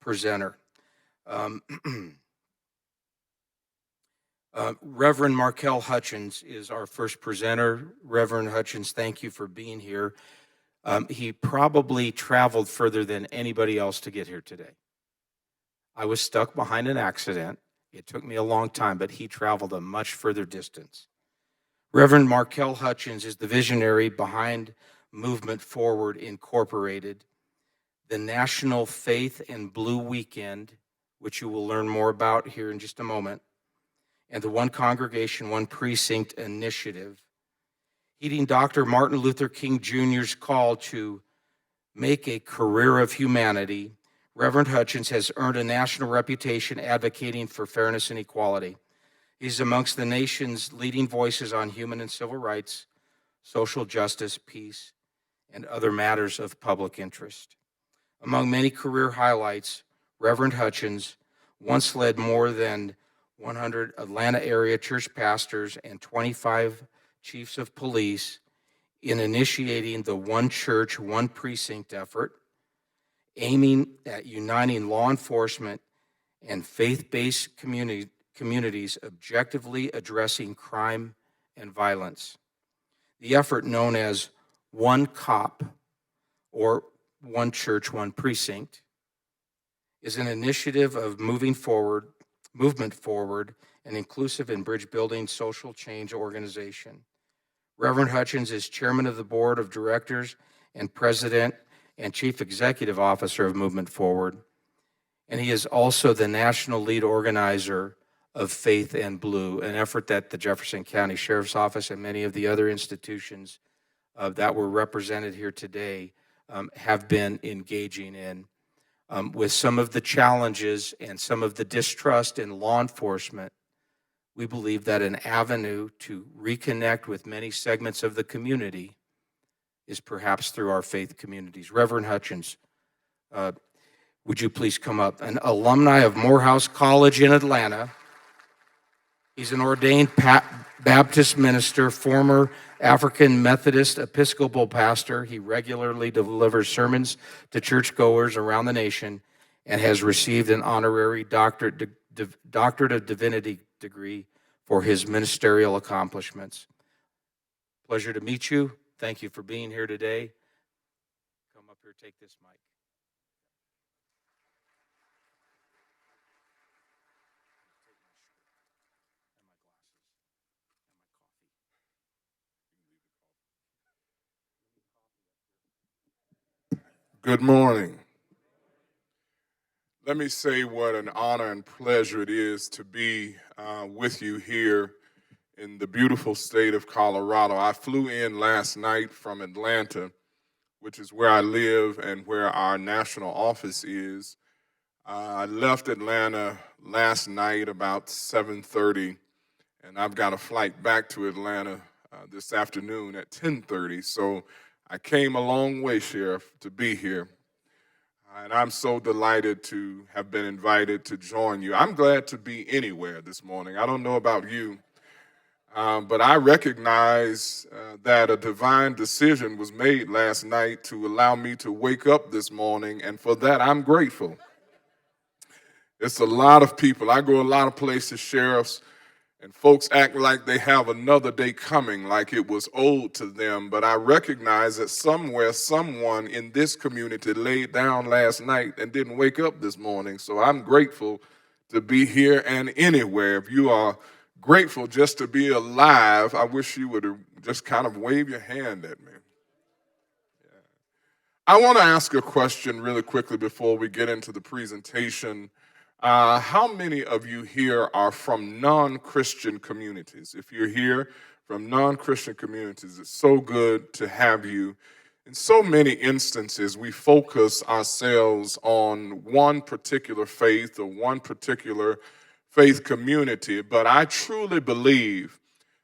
presenter. Um, Reverend Markel Hutchins is our first presenter. Reverend Hutchins, thank you for being here. He probably traveled further than anybody else to get here today. I was stuck behind an accident. It took me a long time, but he traveled a much further distance. Reverend Markel Hutchins is the visionary behind Movement Forward Incorporated, the National Faith and Blue Weekend, which you will learn more about here in just a moment, and the One Congregation, One Precinct initiative, heeding Dr. Martin Luther King Jr.'s call to make a career of humanity. Reverend Hutchins has earned a national reputation advocating for fairness and equality. He's amongst the nation's leading voices on human and civil rights, social justice, peace, and other matters of public interest. Among many career highlights, Reverend Hutchins once led more than 100 Atlanta area church pastors and 25 chiefs of police in initiating the One Church, One Precinct effort, aiming at uniting law enforcement and faith-based communities objectively addressing crime and violence. The effort, known as One Cop, or One Church, One Precinct, is an initiative of movement forward, an inclusive and bridge-building social change organization. Reverend Hutchins is chairman of the board of directors and president and chief executive officer of Movement Forward, and he is also the national lead organizer of Faith and Blue, an effort that the Jefferson County Sheriff's Office and many of the other institutions that were represented here today have been engaging in. With some of the challenges and some of the distrust in law enforcement, we believe that an avenue to reconnect with many segments of the community is perhaps through our faith communities. Reverend Hutchins, would you please come up? An alumni of Morehouse College in Atlanta. He's an ordained Baptist minister, former African Methodist Episcopal pastor. He regularly delivers sermons to churchgoers around the nation and has received an honorary doctorate of divinity degree for his ministerial accomplishments. Pleasure to meet you. Thank you for being here today. Come up here, take this mic. Good morning. Let me say what an honor and pleasure it is to be with you here in the beautiful state of Colorado. I flew in last night from Atlanta, which is where I live and where our national office is. I left Atlanta last night about 7:30, and I've got a flight back to Atlanta this afternoon at 10:30. So I came a long way, Sheriff, to be here. And I'm so delighted to have been invited to join you. I'm glad to be anywhere this morning. I don't know about you, but I recognize that a divine decision was made last night to allow me to wake up this morning, and for that, I'm grateful. It's a lot of people. I go a lot of places, sheriffs, and folks act like they have another day coming, like it was owed to them. But I recognize that somewhere, someone in this community laid down last night and didn't wake up this morning. So I'm grateful to be here and anywhere. If you are grateful just to be alive, I wish you would just kind of wave your hand at me. Yeah. I want to ask a question really quickly before we get into the presentation. How many of you here are from non-Christian communities? If you're here from non-Christian communities, it's so good to have you. In so many instances, we focus ourselves on one particular faith or one particular faith community, but I truly believe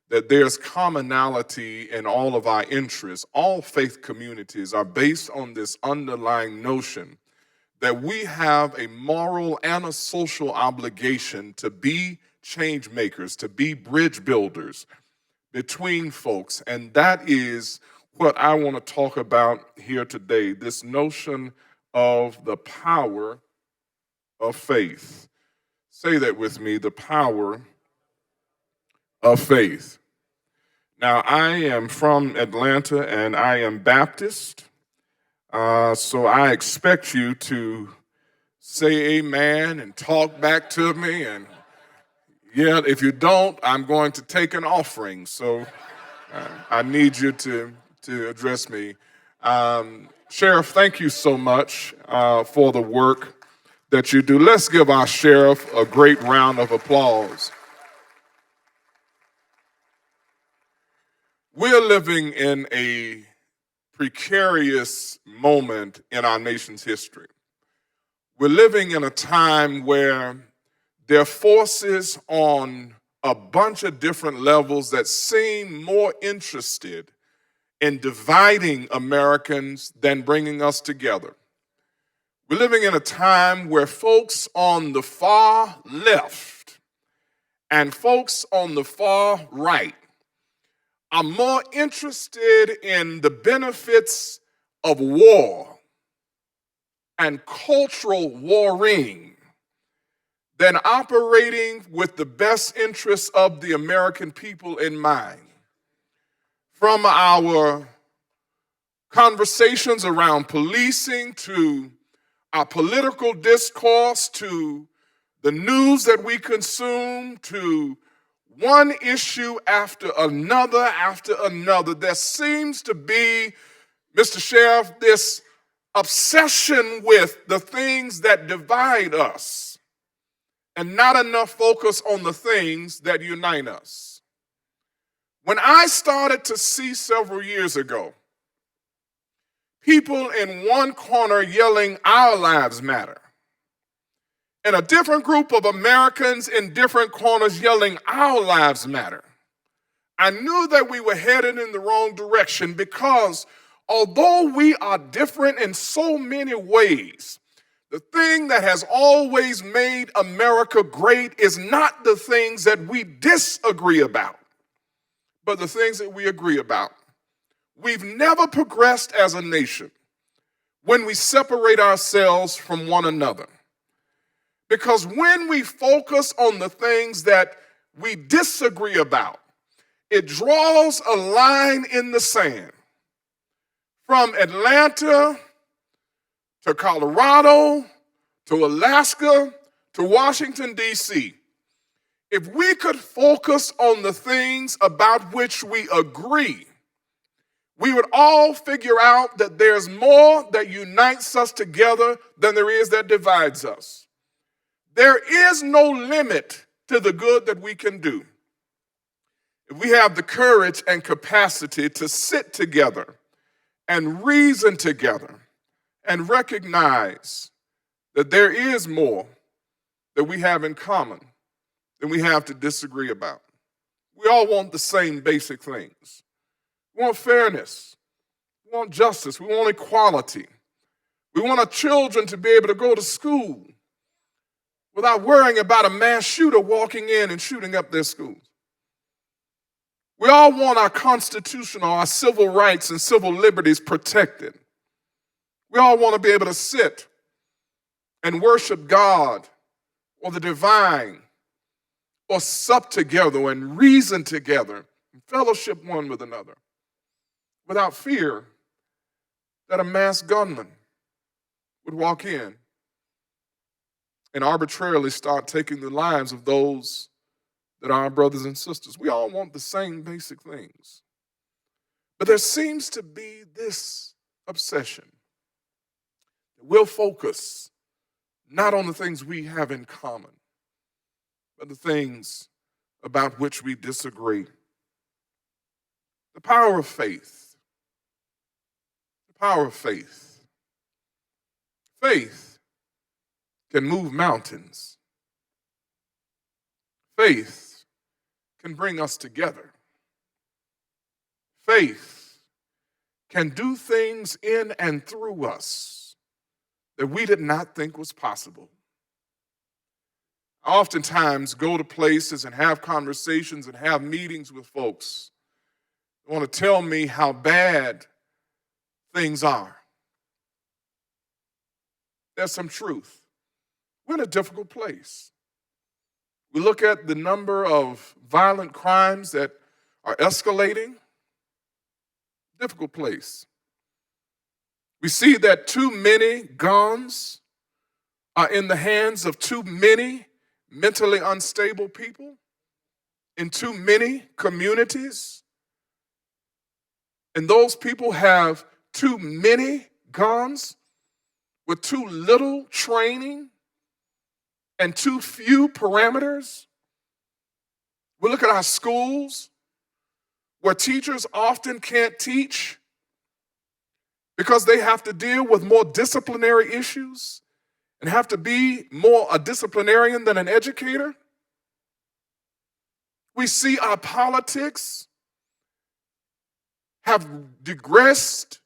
that there's commonality in all of our interests. All faith communities are based on this underlying notion that we have a moral and a social obligation to be change makers, to be bridge builders between folks. And that is what I want to talk about here today, this notion of the power of faith. Say that with me, the power of faith. Now, I am from Atlanta and I am Baptist, so I expect you to say amen and talk back to me. And yeah, if you don't, I'm going to take an offering. So I need you to address me. Sheriff, thank you so much for the work that you do. Let's give our sheriff a great round of applause. We're living in a precarious moment in our nation's history. We're living in a time where there are forces on a bunch of different levels that seem more interested in dividing Americans than bringing us together. We're living in a time where folks on the far left and folks on the far right are more interested in the benefits of war and cultural warring than operating with the best interests of the American people in mind. From our conversations around policing to our political discourse to the news that we consume to one issue after another, there seems to be, Mr. Sheriff, this obsession with the things that divide us and not enough focus on the things that unite us. When I started to see several years ago people in one corner yelling, "Our lives matter," and a different group of Americans in different corners yelling, "Our lives matter," I knew that we were headed in the wrong direction because although we are different in so many ways, the thing that has always made America great is not the things that we disagree about, but the things that we agree about. We've never progressed as a nation when we separate ourselves from one another. Because when we focus on the things that we disagree about, it draws a line in the sand. From Atlanta to Colorado to Alaska to Washington, D.C., if we could focus on the things about which we agree, we would all figure out that there's more that unites us together than there is that divides us. There is no limit to the good that we can do if we have the courage and capacity to sit together and reason together and recognize that there is more that we have in common than we have to disagree about. We all want the same basic things. We want fairness. We want justice. We want equality. We want our children to be able to go to school without worrying about a mass shooter walking in and shooting up their schools. We all want our constitutional, our civil rights and civil liberties protected. We all want to be able to sit and worship God or the divine or sup together and reason together and fellowship one with another without fear that a masked gunman would walk in and arbitrarily start taking the lives of those that are our brothers and sisters. We all want the same basic things. But there seems to be this obsession that we'll focus not on the things we have in common, but the things about which we disagree. The power of faith. The power of faith. Faith can move mountains. Faith can bring us together. Faith can do things in and through us that we did not think was possible. I oftentimes go to places and have conversations and have meetings with folks who want to tell me how bad things are. There's some truth. We're in a difficult place. We look at the number of violent crimes that are escalating. Difficult place. We see that too many guns are in the hands of too many mentally unstable people in too many communities. And those people have too many guns with too little training and too few parameters. We look at our schools where teachers often can't teach because they have to deal with more disciplinary issues and have to be more a disciplinarian than an educator. We see our politics have digressed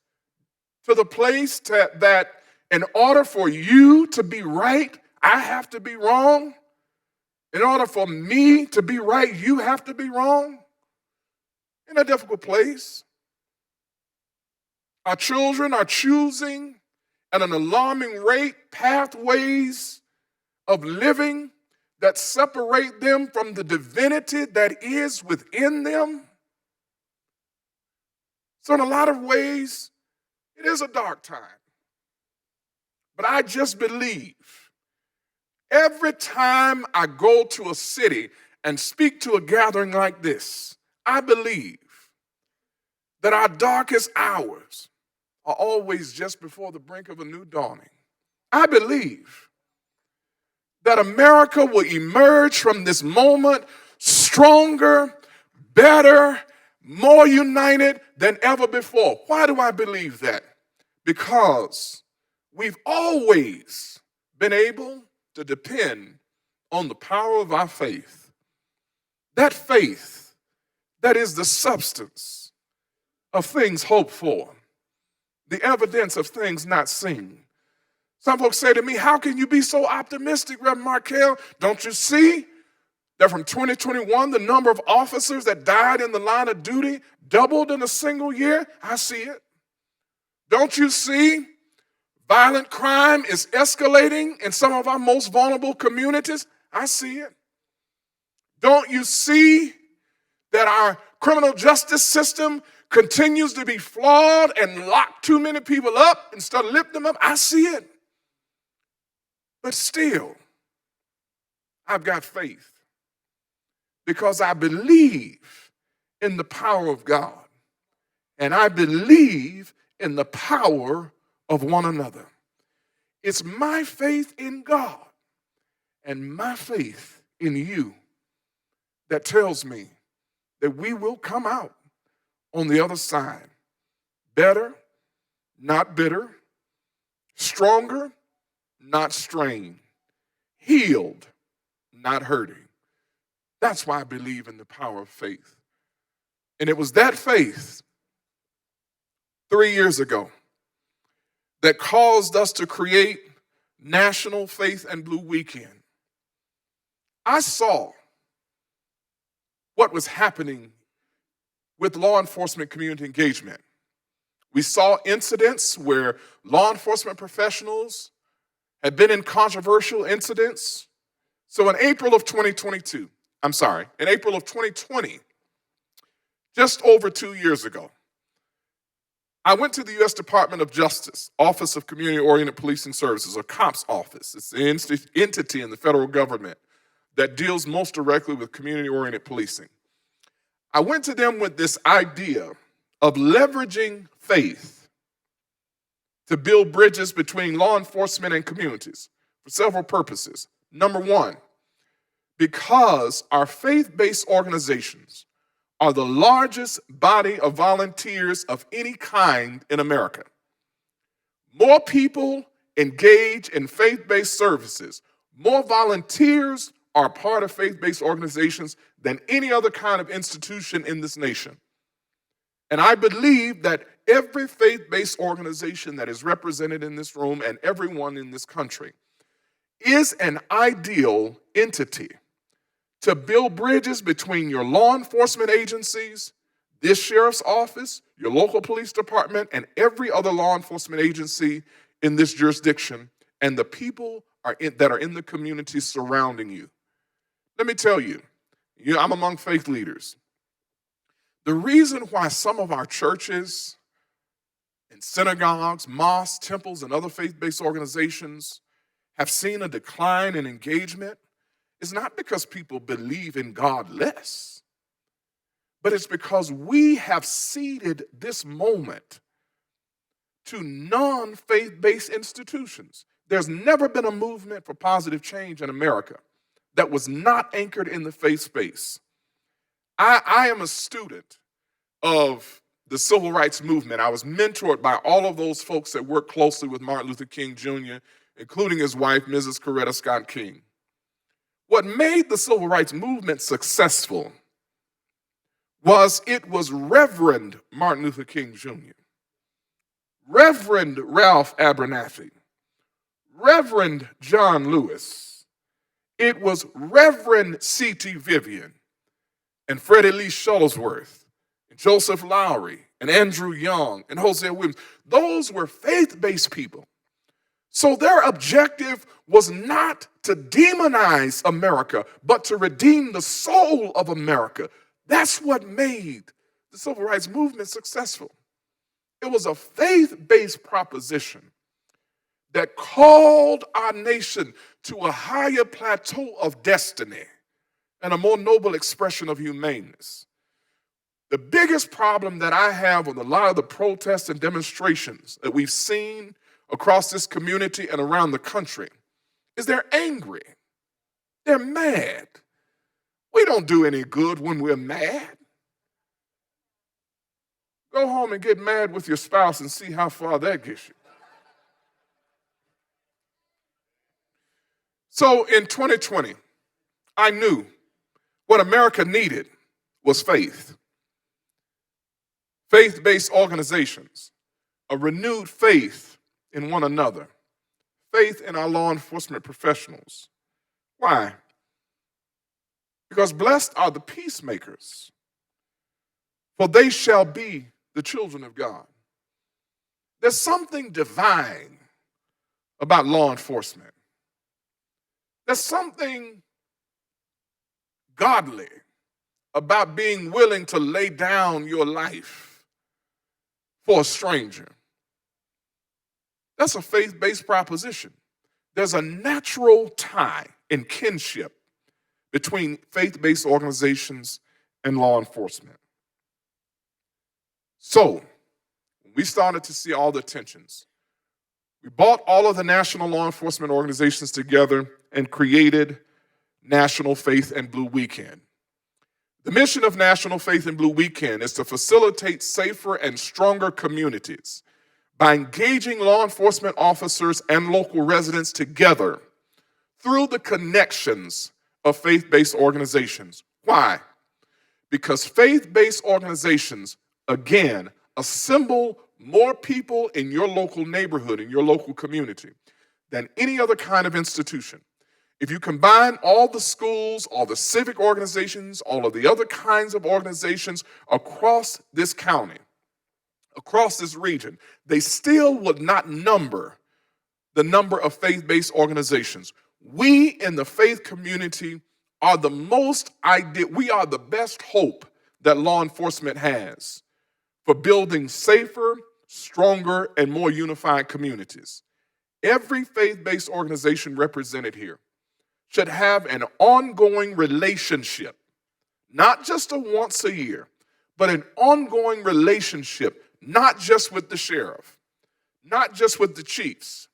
to the place that in order for you to be right, I have to be wrong. In order for me to be right, you have to be wrong. In a difficult place. Our children are choosing at an alarming rate pathways of living that separate them from the divinity that is within them. So in a lot of ways, it is a dark time. But I just believe every time I go to a city and speak to a gathering like this, I believe that our darkest hours are always just before the brink of a new dawning. I believe that America will emerge from this moment stronger, better, more united than ever before. Why do I believe that? Because we've always been able to depend on the power of our faith. That faith that is the substance of things hoped for, the evidence of things not seen. Some folks say to me, how can you be so optimistic, Reverend Markel? Don't you see that from 2021, the number of officers that died in the line of duty doubled in a single year? I see it. Don't you see violent crime is escalating in some of our most vulnerable communities? I see it. Don't you see that our criminal justice system continues to be flawed and lock too many people up instead of lift them up? I see it. But still, I've got faith because I believe in the power of God and I believe in the power of one another. It's my faith in God and my faith in you that tells me that we will come out on the other side better, not bitter, stronger, not strained, healed, not hurting. That's why I believe in the power of faith. And it was that faith 3 years ago that caused us to create National Faith and Blue Weekend. I saw what was happening with law enforcement community engagement. We saw incidents where law enforcement professionals had been in controversial incidents. So in April of 2020, just over 2 years ago, I went to the U.S. Department of Justice, Office of Community-Oriented Policing Services, or COPS office. It's the entity in the federal government that deals most directly with community-oriented policing. I went to them with this idea of leveraging faith to build bridges between law enforcement and communities for several purposes. Number one, because our faith-based organizations are the largest body of volunteers of any kind in America. More people engage in faith-based services. More volunteers are part of faith-based organizations than any other kind of institution in this nation. And I believe that every faith-based organization that is represented in this room and everyone in this country is an ideal entity to build bridges between your law enforcement agencies, this sheriff's office, your local police department, and every other law enforcement agency in this jurisdiction, and the people that are in the community surrounding you. Let me tell you, I'm among faith leaders. The reason why some of our churches and synagogues, mosques, temples, and other faith-based organizations have seen a decline in engagement is not because people believe in God less, but it's because we have ceded this moment to non-faith-based institutions. There's never been a movement for positive change in America that was not anchored in the faith space. I am a student of the civil rights movement. I was mentored by all of those folks that worked closely with Martin Luther King Jr., including his wife, Mrs. Coretta Scott King. What made the civil rights movement successful was it was Reverend Martin Luther King Jr., Reverend Ralph Abernathy, Reverend John Lewis. It was Reverend C.T. Vivian and Freddie Lee Shuttlesworth and Joseph Lowry and Andrew Young and Hosea Williams. Those were faith-based people. So their objective was not to demonize America, but to redeem the soul of America. That's what made the civil rights movement successful. It was a faith-based proposition that called our nation to a higher plateau of destiny and a more noble expression of humaneness. The biggest problem that I have with a lot of the protests and demonstrations that we've seen across this community and around the country is they're angry. They're mad. We don't do any good when we're mad. Go home and get mad with your spouse and see how far that gets you. So in 2020, I knew what America needed was faith. Faith-based organizations, a renewed faith in one another, faith in our law enforcement professionals. Why? Because blessed are the peacemakers, for they shall be the children of God. There's something divine about law enforcement. There's something godly about being willing to lay down your life for a stranger. That's a faith-based proposition. There's a natural tie in kinship between faith-based organizations and law enforcement. So, when we started to see all the tensions, we brought all of the national law enforcement organizations together and created National Faith and Blue Weekend. The mission of National Faith and Blue Weekend is to facilitate safer and stronger communities by engaging law enforcement officers and local residents together through the connections of faith-based organizations. Why? Because faith-based organizations, again, assemble more people in your local neighborhood, in your local community, than any other kind of institution. If you combine all the schools, all the civic organizations, all of the other kinds of organizations across this county, across this region, they still would not number the number of faith-based organizations. We in the faith community are the most ideal, we are the best hope that law enforcement has for building safer, stronger, and more unified communities. Every faith-based organization represented here should have an ongoing relationship, not just a once a year, but an ongoing relationship, not just with the sheriff, not just with the chiefs,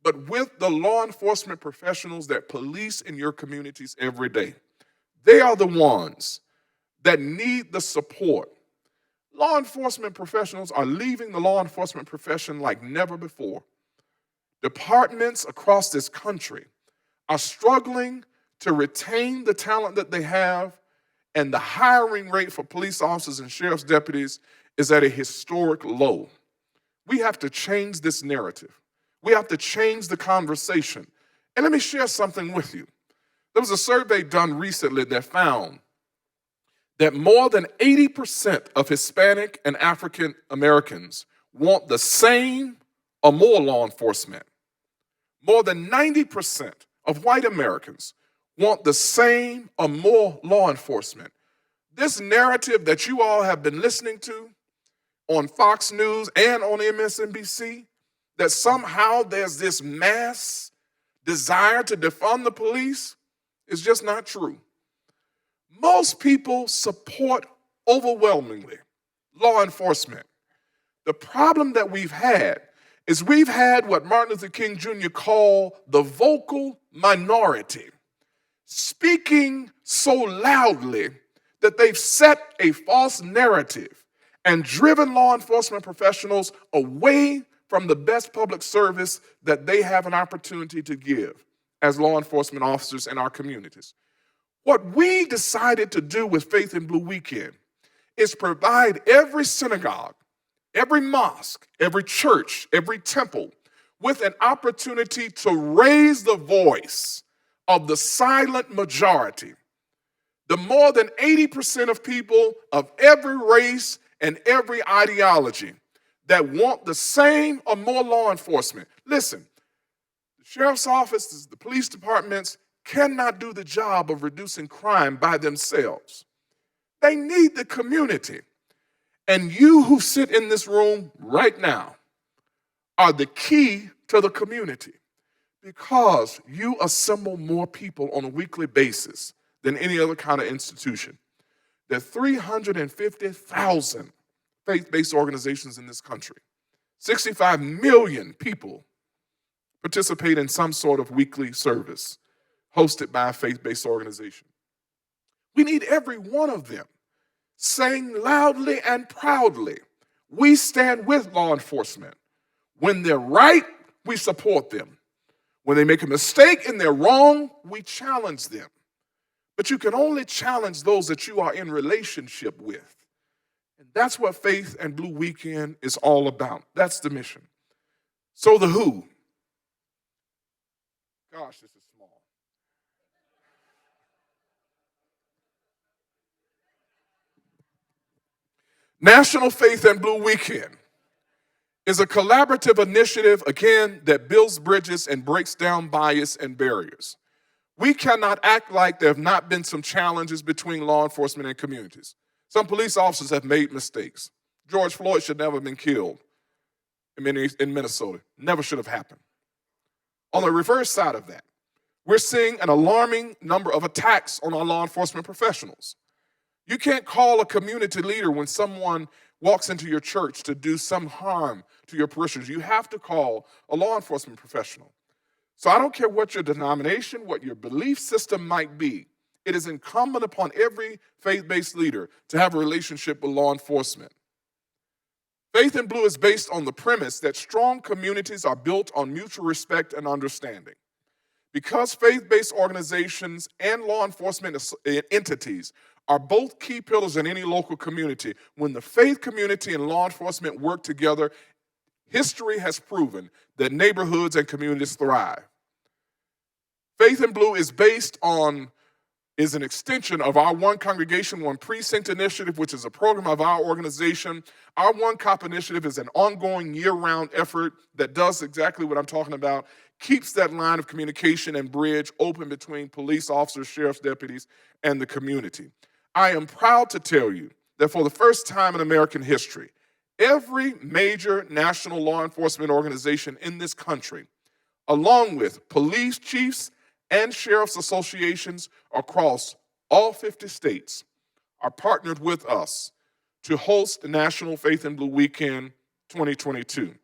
but with the law enforcement professionals that police in your communities every day. They are the ones that need the support. Law enforcement professionals are leaving the law enforcement profession like never before. Departments across this country are struggling to retain the talent that they have, and the hiring rate for police officers and sheriff's deputies is at a historic low. We have to change this narrative. We have to change the conversation. And let me share something with you. There was a survey done recently that found that more than 80% of Hispanic and African Americans want the same or more law enforcement. More than 90% of white Americans want the same or more law enforcement. This narrative that you all have been listening to on Fox News and on MSNBC, that somehow there's this mass desire to defund the police, is just not true. Most people support overwhelmingly law enforcement. The problem that we've had is we've had what Martin Luther King Jr. called the vocal minority, speaking so loudly that they've set a false narrative and driven law enforcement professionals away from the best public service that they have an opportunity to give as law enforcement officers in our communities. What we decided to do with Faith in Blue Weekend is provide every synagogue, every mosque, every church, every temple with an opportunity to raise the voice of the silent majority. The more than 80% of people of every race and every ideology that want the same or more law enforcement. Listen, the sheriff's offices, the police departments cannot do the job of reducing crime by themselves. They need the community. And you who sit in this room right now are the key to the community because you assemble more people on a weekly basis than any other kind of institution. There are 350,000 faith-based organizations in this country. 65 million people participate in some sort of weekly service hosted by a faith-based organization. We need every one of them saying loudly and proudly, we stand with law enforcement. When they're right, we support them. When they make a mistake and they're wrong, we challenge them. But you can only challenge those that you are in relationship with. And that's what Faith and Blue Weekend is all about. That's the mission. So the who. Gosh, this is small. National Faith and Blue Weekend is a collaborative initiative, again, that builds bridges and breaks down bias and barriers. We cannot act like there have not been some challenges between law enforcement and communities. Some police officers have made mistakes. George Floyd should never have been killed in Minnesota. Never should have happened. On the reverse side of that, we're seeing an alarming number of attacks on our law enforcement professionals. You can't call a community leader when someone walks into your church to do some harm to your parishioners. You have to call a law enforcement professional. So I don't care what your denomination, what your belief system might be. It is incumbent upon every faith-based leader to have a relationship with law enforcement. Faith in Blue is based on the premise that strong communities are built on mutual respect and understanding. Because faith-based organizations and law enforcement entities are both key pillars in any local community, when the faith community and law enforcement work together, history has proven that neighborhoods and communities thrive. Faith in Blue is an extension of our One Congregation, One Precinct initiative, which is a program of our organization. Our One Cop initiative is an ongoing year-round effort that does exactly what I'm talking about, keeps that line of communication and bridge open between police officers, sheriff's deputies, and the community. I am proud to tell you that for the first time in American history, every major national law enforcement organization in this country, along with police chiefs and sheriff's associations across all 50 states, are partnered with us to host the National Faith in Blue Weekend 2022.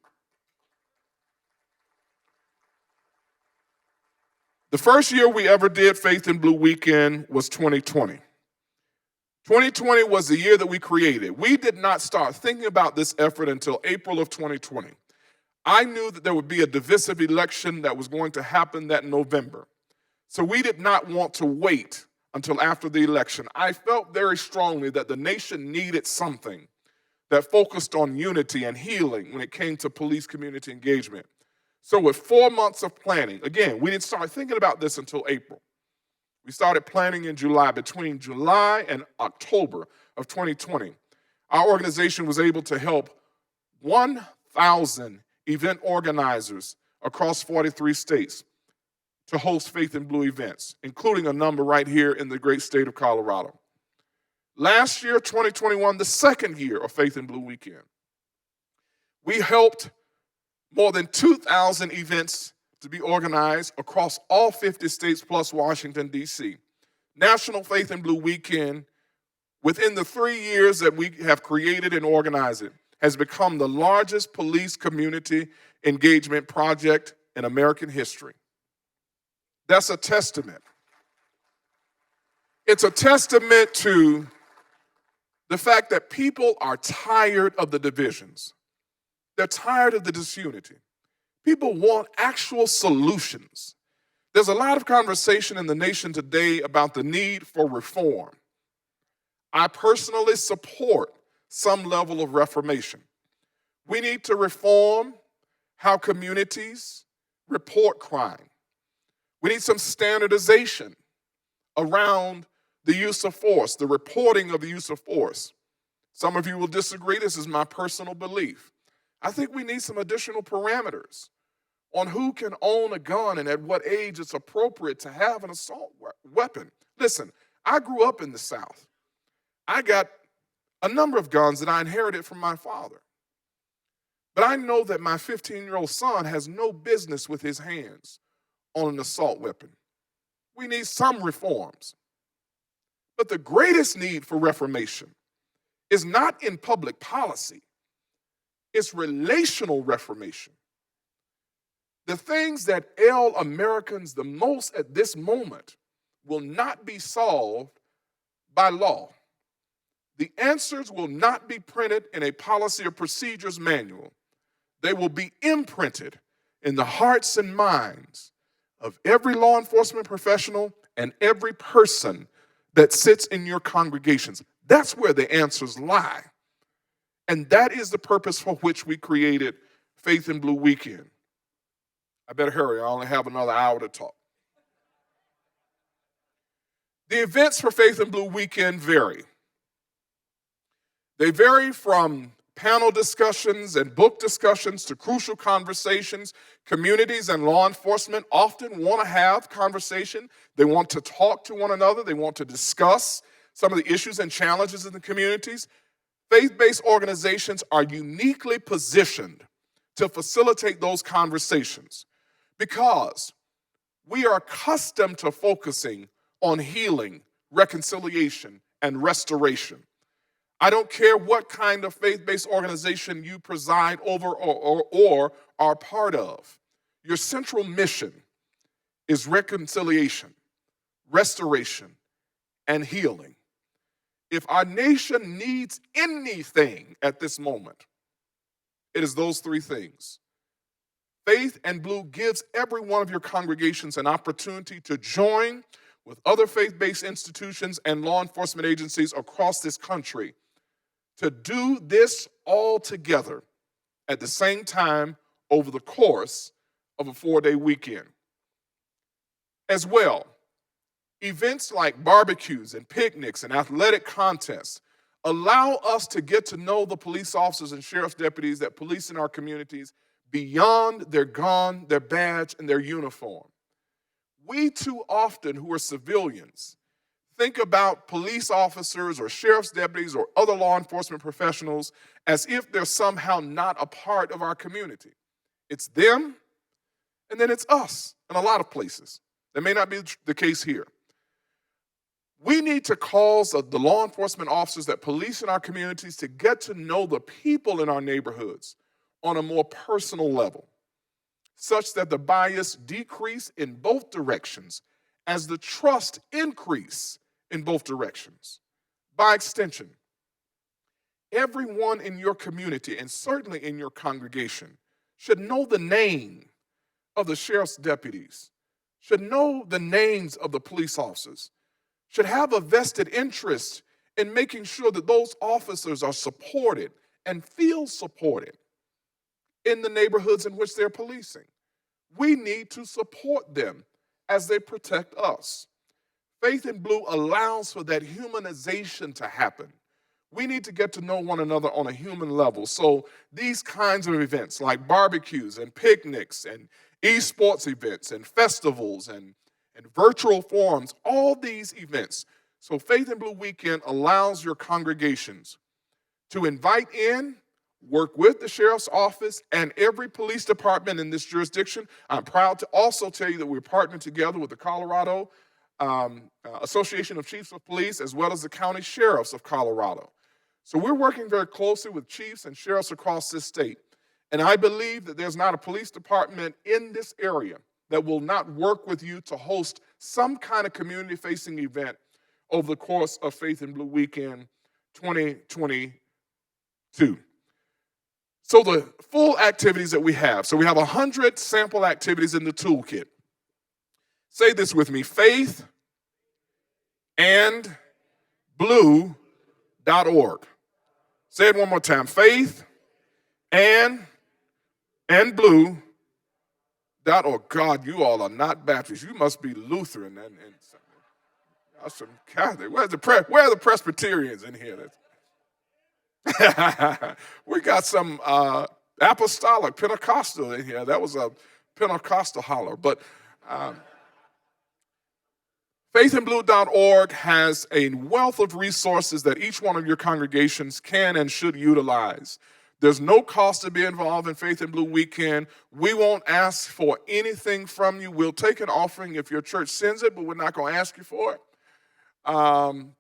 The first year we ever did Faith in Blue Weekend was 2020. 2020 was the year that we created. We did not start thinking about this effort until April of 2020. I knew that there would be a divisive election that was going to happen that November. So we did not want to wait until after the election. I felt very strongly that the nation needed something that focused on unity and healing when it came to police community engagement. So with 4 months of planning, again, we didn't start thinking about this until April. We started planning in July. Between July and October of 2020, our organization was able to help 1,000 event organizers across 43 states to host Faith in Blue events, including a number right here in the great state of Colorado. Last year, 2021, the second year of Faith in Blue Weekend, we helped more than 2,000 events to be organized across all 50 states plus Washington, D.C. National Faith in Blue Weekend, within the 3 years that we have created and organized it, has become the largest police community engagement project in American history. That's a testament. It's a testament to the fact that people are tired of the divisions. They're tired of the disunity. People want actual solutions. There's a lot of conversation in the nation today about the need for reform. I personally support some level of reformation. We need to reform how communities report crime. We need some standardization around the use of force, the reporting of the use of force. Some of you will disagree. This is my personal belief. I think we need some additional parameters on who can own a gun and at what age it's appropriate to have an assault weapon. Listen, I grew up in the South. I got a number of guns that I inherited from my father. But I know that my 15-year-old son has no business with his hands on an assault weapon. We need some reforms. But the greatest need for reformation is not in public policy. It's relational reformation. The things that ail Americans the most at this moment will not be solved by law. The answers will not be printed in a policy or procedures manual. They will be imprinted in the hearts and minds of every law enforcement professional and every person that sits in your congregations. That's where the answers lie. And that is the purpose for which we created Faith in Blue Weekend. I better hurry, I only have another hour to talk. The events for Faith in Blue Weekend vary. They vary from panel discussions and book discussions to crucial conversations. Communities and law enforcement often want to have conversation. They want to talk to one another. They want to discuss some of the issues and challenges in the communities. Faith-based organizations are uniquely positioned to facilitate those conversations because we are accustomed to focusing on healing, reconciliation, and restoration. I don't care what kind of faith-based organization you preside over or are part of. Your central mission is reconciliation, restoration, and healing. If our nation needs anything at this moment, it is those three things. Faith and Blue gives every one of your congregations an opportunity to join with other faith-based institutions and law enforcement agencies across this country to do this all together at the same time over the course of a 4-day weekend. As well, events like barbecues and picnics and athletic contests allow us to get to know the police officers and sheriff's deputies that police in our communities beyond their gun, their badge, and their uniform. We too often, who are civilians, think about police officers or sheriff's deputies or other law enforcement professionals as if they're somehow not a part of our community. It's them, and then it's us in a lot of places. That may not be the case here. We need to cause the law enforcement officers that police in our communities to get to know the people in our neighborhoods on a more personal level, such that the bias decrease in both directions as the trust increase in both directions. By extension, everyone in your community and certainly in your congregation should know the name of the sheriff's deputies, should know the names of the police officers, should have a vested interest in making sure that those officers are supported and feel supported in the neighborhoods in which they're policing. We need to support them as they protect us. Faith in Blue allows for that humanization to happen We need to get to know one another on a human level. So these kinds of events like barbecues and picnics and esports events and festivals and virtual forums, all these events. So Faith in Blue Weekend allows your congregations to invite in, work with the sheriff's office and every police department in this jurisdiction. I'm proud to also tell you that we're partnering together with the Colorado Association of Chiefs of Police as well as the county sheriffs of Colorado. So we're working very closely with chiefs and sheriffs across this state. And I believe that there's not a police department in this area that will not work with you to host some kind of community-facing event over the course of Faith in Blue Weekend 2022. So the full activities that we have. So we have 100 sample activities in the toolkit. Say this with me, faith and blue.org. Say it one more time, faith and blue.org. God, you all are not Baptist. You must be Lutheran and some Catholic. Where are the Presbyterians in here? We got some apostolic Pentecostal in here. That was a Pentecostal holler. But faithandblue.org has a wealth of resources that each one of your congregations can and should utilize. There's no cost to be involved in Faith in Blue Weekend. We won't ask for anything from you. We'll take an offering if your church sends it, but we're not going to ask you for it.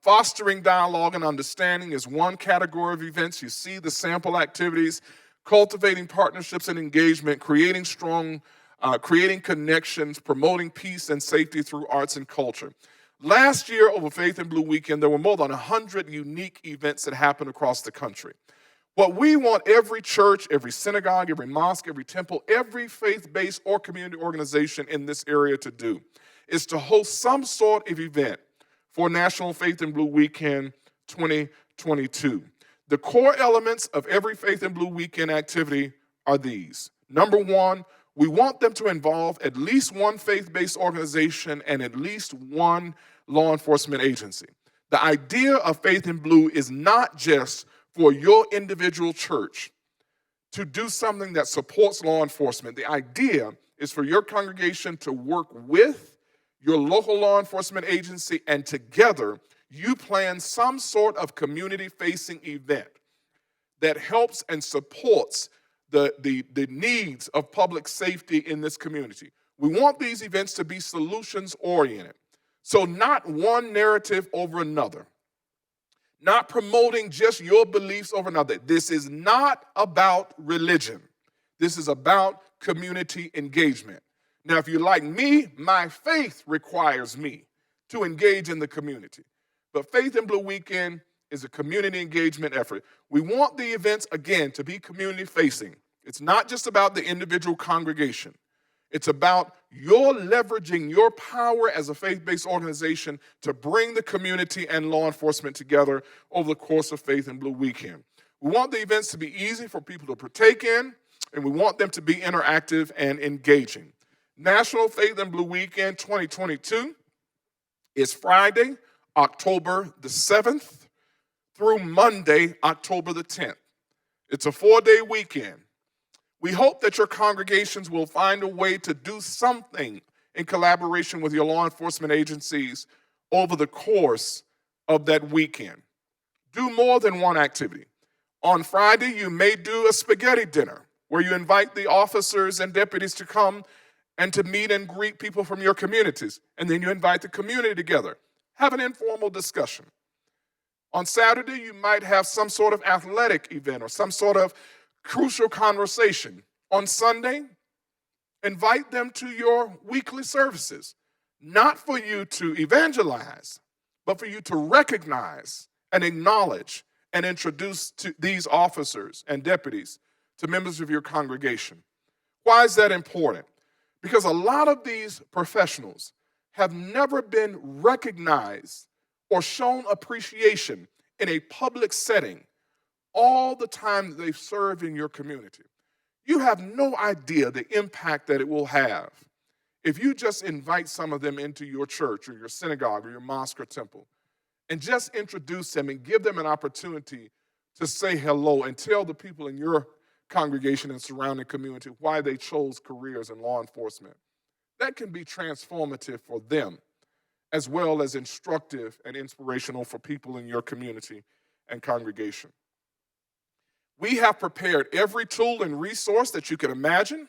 Fostering dialogue and understanding is one category of events. You see the sample activities, cultivating partnerships and engagement, creating connections, promoting peace and safety through arts and culture. Last year over Faith in Blue Weekend, there were more than 100 unique events that happened across the country. What we want every church, every synagogue, every mosque, every temple, every faith-based or community organization in this area to do is to host some sort of event for National Faith in Blue Weekend 2022. The core elements of every Faith in Blue Weekend activity are these. Number one, we want them to involve at least one faith-based organization and at least one law enforcement agency. The idea of Faith in Blue is not just for your individual church to do something that supports law enforcement. The idea is for your congregation to work with your local law enforcement agency, and together you plan some sort of community-facing event that helps and supports the needs of public safety in this community. We want these events to be solutions-oriented. So not one narrative over another, not promoting just your beliefs over another. This is not about religion. This is about community engagement. Now, if you're like me, my faith requires me to engage in the community. But Faith in Blue Weekend is a community engagement effort. We want the events, again, to be community-facing. It's not just about the individual congregation. It's about your leveraging your power as a faith-based organization to bring the community and law enforcement together over the course of Faith in Blue Weekend. We want the events to be easy for people to partake in, and we want them to be interactive and engaging. National Faith in Blue Weekend 2022 is Friday, October the 7th through Monday, October the 10th. It's a 4-day weekend. We hope that your congregations will find a way to do something in collaboration with your law enforcement agencies over the course of that weekend. Do more than one activity. On Friday, you may do a spaghetti dinner where you invite the officers and deputies to come and to meet and greet people from your communities. And then you invite the community together. Have an informal discussion. On Saturday, you might have some sort of athletic event or some sort of crucial conversation. On Sunday, invite them to your weekly services, not for you to evangelize, but for you to recognize and acknowledge and introduce to these officers and deputies to members of your congregation. Why is that important? Because a lot of these professionals have never been recognized or shown appreciation in a public setting all the time that they've served in your community. You have no idea the impact that it will have if you just invite some of them into your church or your synagogue or your mosque or temple and just introduce them and give them an opportunity to say hello and tell the people in your congregation and surrounding community why they chose careers in law enforcement. That can be transformative for them, as well as instructive and inspirational for people in your community and congregation. We have prepared every tool and resource that you can imagine.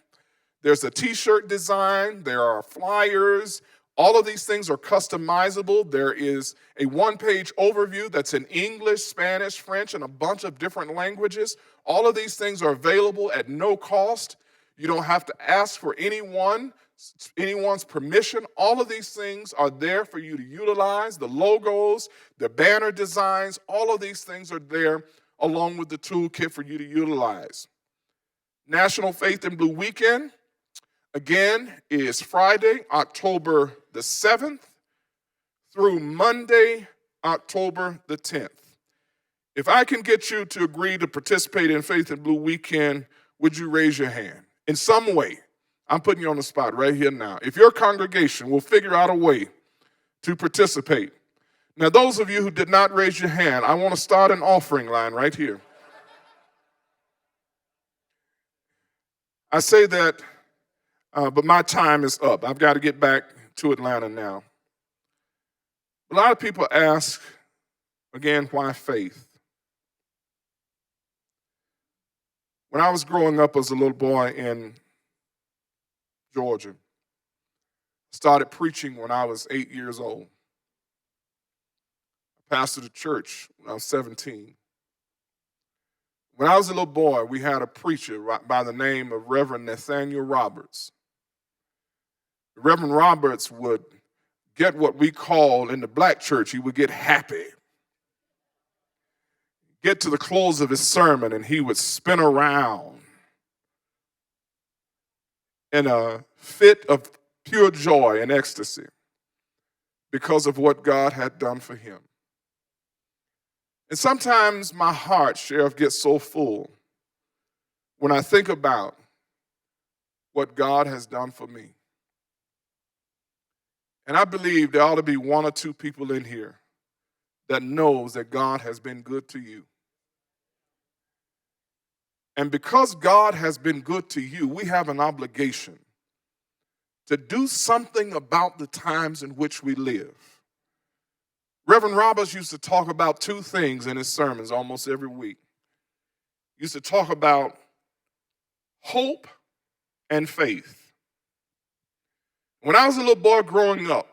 There's a t-shirt design, there are flyers, all of these things are customizable. There is a one-page overview that's in English, Spanish, French, and a bunch of different languages. All of these things are available at no cost. You don't have to ask for anyone's permission. All of these things are there for you to utilize. The logos, the banner designs, all of these things are there along with the toolkit for you to utilize. National Faith in Blue Weekend, again, is Friday, October the 7th through Monday, October the 10th. If I can get you to agree to participate in Faith in Blue Weekend, would you raise your hand? In some way, I'm putting you on the spot right here now. If your congregation will figure out a way to participate. Now, those of you who did not raise your hand, I want to start an offering line right here. I say that, but my time is up. I've got to get back to Atlanta now. A lot of people ask, again, why faith? When I was growing up as a little boy in Georgia, started preaching when I was 8 years old. I pastored a church when I was 17. When I was a little boy, we had a preacher by the name of Reverend Nathaniel Roberts. Reverend Roberts would get what we call in the black church, he would get happy. Get to the close of his sermon and he would spin around in a fit of pure joy and ecstasy because of what God had done for him. And sometimes my heart, Sheriff, gets so full when I think about what God has done for me. And I believe there ought to be one or two people in here that knows that God has been good to you. And because God has been good to you, we have an obligation to do something about the times in which we live. Reverend Roberts used to talk about two things in his sermons almost every week. He used to talk about hope and faith. When I was a little boy growing up,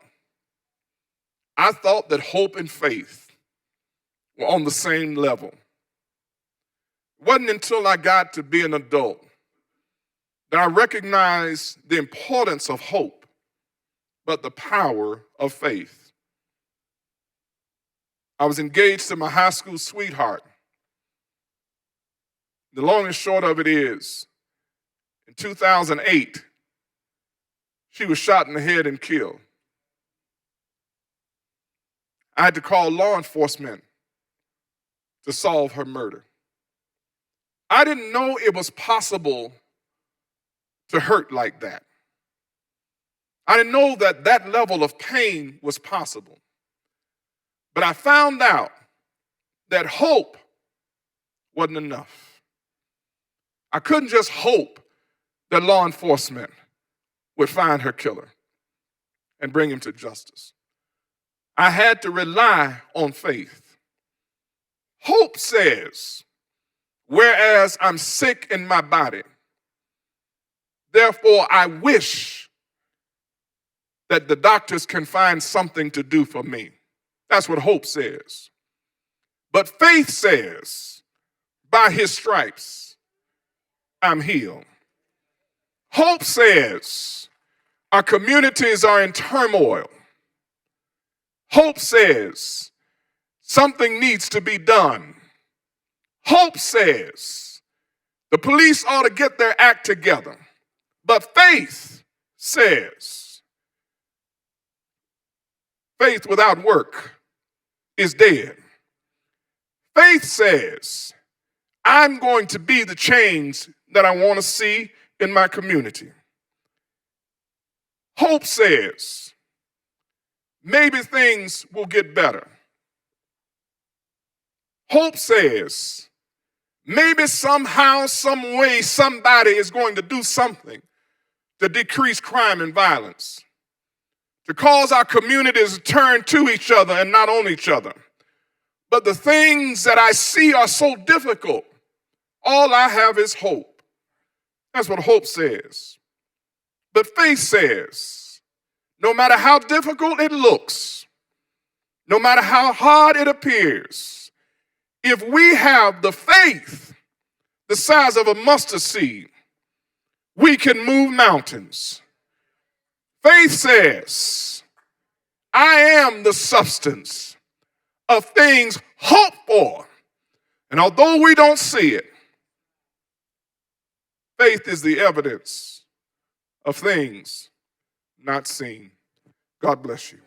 I thought that hope and faith were on the same level. It wasn't until I got to be an adult that I recognized the importance of hope, but the power of faith. I was engaged to my high school sweetheart. The long and short of it is, in 2008, she was shot in the head and killed. I had to call law enforcement to solve her murder. I didn't know it was possible to hurt like that. I didn't know that that level of pain was possible. But I found out that hope wasn't enough. I couldn't just hope that law enforcement would find her killer and bring him to justice. I had to rely on faith. Hope says, whereas I'm sick in my body, therefore I wish that the doctors can find something to do for me. That's what hope says. But faith says, by his stripes, I'm healed. Hope says, our communities are in turmoil. Hope says, something needs to be done. Hope says, the police ought to get their act together. But faith says, faith without work is dead. Faith says, I'm going to be the change that I want to see in my community. Hope says, maybe things will get better. Hope says, maybe somehow, some way, somebody is going to do something to decrease crime and violence, to cause our communities to turn to each other and not on each other. But the things that I see are so difficult. All I have is hope. That's what hope says. But faith says, no matter how difficult it looks, no matter how hard it appears, if we have the faith the size of a mustard seed, we can move mountains. Faith says, I am the substance of things hoped for. And although we don't see it, faith is the evidence of things not seen. God bless you.